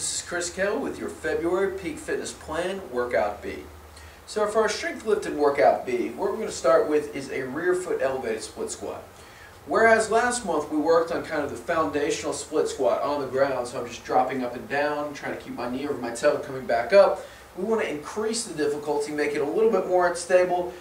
This is Chris Kell with your February Peak Fitness Plan Workout B. So for our strength lifting workout B, what we're going to start with is a rear foot elevated split squat. Whereas last month we worked on kind of the foundational split squat on the ground, so I'm just dropping up and down, trying to keep my knee over my toe and coming back up. We want to increase the difficulty, make it a little bit more unstable,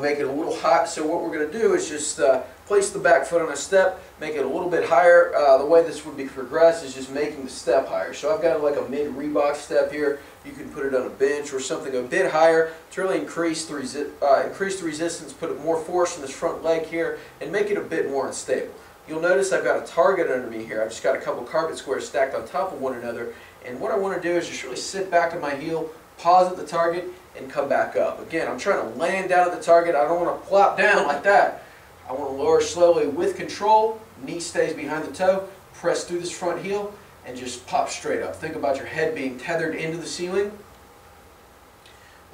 make it a little hot. So what we're going to do is just place the back foot on a step, make it a little bit higher. The way this would be progressed is just making the step higher. So I've got like a mid-Reebok step here. You can put it on a bench or something a bit higher to really increase the resistance, put more force in this front leg here, and make it a bit more unstable. You'll notice I've got a target under me here. I've just got a couple carpet squares stacked on top of one another. And what I want to do is just really sit back on my heel, pause at the target, and come back up. Again, I'm trying to land down at the target. I don't want to plop down like that. I want to lower slowly with control. Knee stays behind the toe. Press through this front heel and just pop straight up. Think about your head being tethered into the ceiling.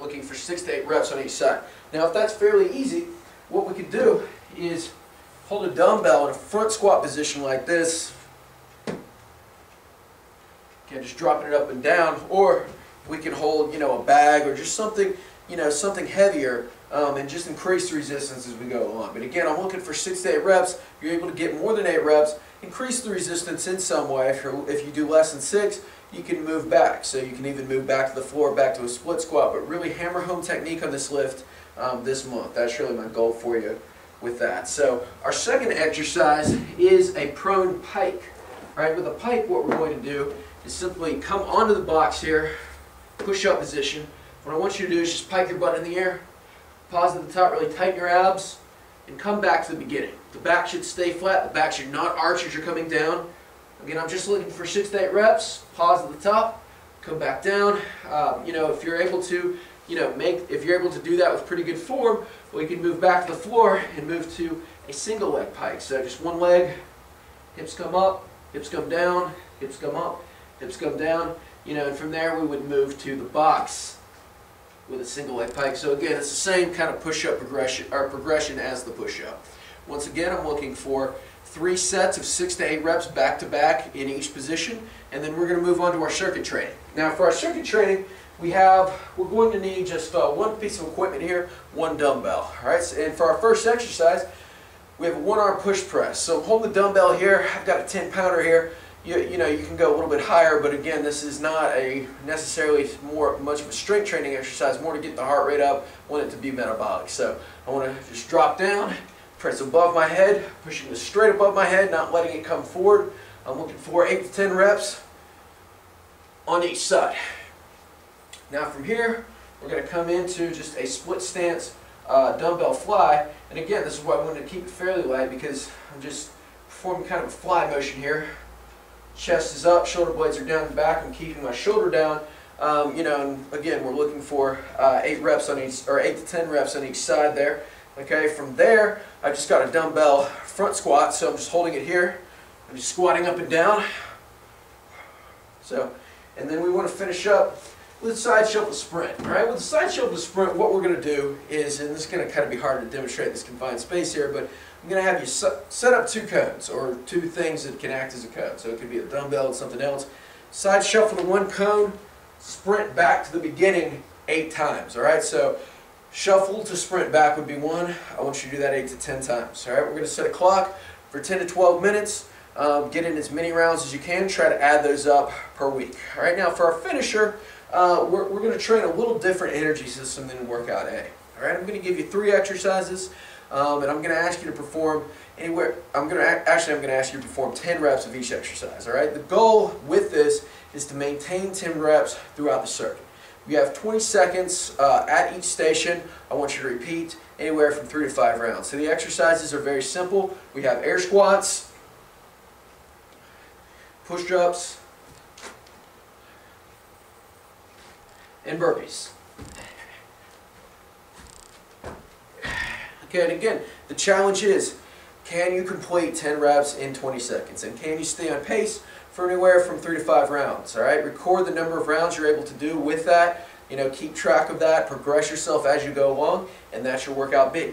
Looking for 6 to 8 reps on each side. Now, if that's fairly easy, what we could do is hold a dumbbell in a front squat position like this. Again, just dropping it up and down, or we can hold, a bag or just something, something heavier, and just increase the resistance as we go along. But again, I'm looking for 6 to 8 reps. If you're able to get more than 8 reps, increase the resistance in some way. If you do less than 6, you can move back. So you can even move back to the floor, back to a split squat, but really hammer home technique on this lift this month. That's really my goal for you with that. So our second exercise is a prone pike. All right, with a pike, what we're going to do is simply come onto the box here, push-up position. What I want you to do is just pike your butt in the air, pause at the top, really tighten your abs, and come back to the beginning. The back should stay flat. The back should not arch as you're coming down. Again, I'm just looking for 6 to 8 reps. Pause at the top, come back down. If you're able to, if you're able to do that with pretty good form, well, you can move back to the floor and move to a single leg pike. So just one leg, hips come up, hips come down, hips come up, hips come down. And from there we would move to the box with a single leg pike. So again, it's the same kind of push-up progression as the push-up. Once again, I'm looking for 3 sets of 6 to 8 reps back to back in each position, and then we're going to move on to our circuit training. Now, for our circuit training, we're going to need just one piece of equipment here, one dumbbell. All right, and for our first exercise, we have a 1-arm push press. So hold the dumbbell here. I've got a 10-pounder here. You can go a little bit higher, but again, this is not necessarily much of a strength training exercise, more to get the heart rate up, want it to be metabolic. So I want to just drop down, press above my head, pushing this straight above my head, not letting it come forward. I'm looking for 8 to 10 reps on each side. Now from here, we're going to come into just a split stance dumbbell fly. And again, this is why I wanted to keep it fairly light, because I'm just performing kind of a fly motion here. Chest is up, shoulder blades are down and back. I'm keeping my shoulder down. And again, we're looking for 8 reps on each, or 8 to 10 reps on each side there. Okay, from there, I just got a dumbbell front squat, so I'm just holding it here. I'm just squatting up and down. So, and then we want to finish up with a side shuffle sprint. All right, with the side shuffle sprint, what we're going to do is, and this is going to kind of be hard to demonstrate this confined space here, but I'm going to have you set up 2 cones, or 2 things that can act as a cone. So it could be a dumbbell and something else. Side shuffle to 1 cone, sprint back to the beginning 8 times. All right, so shuffle to sprint back would be 1. I want you to do that 8 to 10 times. All right, we're going to set a clock for 10 to 12 minutes. Get in as many rounds as you can. Try to add those up per week. All right, now for our finisher, we're going to train a little different energy system than workout A. All right, I'm going to give you 3 exercises, and I'm going to ask you to perform anywhere. I'm going to ask you to perform 10 reps of each exercise. All right, the goal with this is to maintain 10 reps throughout the circuit. You have 20 seconds at each station. I want you to repeat anywhere from 3 to 5 rounds. So the exercises are very simple. We have air squats, push-ups, and burpees. Okay, and again, the challenge is, can you complete 10 reps in 20 seconds? And can you stay on pace for anywhere from 3 to 5 rounds? All right, record the number of rounds you're able to do with that. Keep track of that, progress yourself as you go along, and that's your workout B.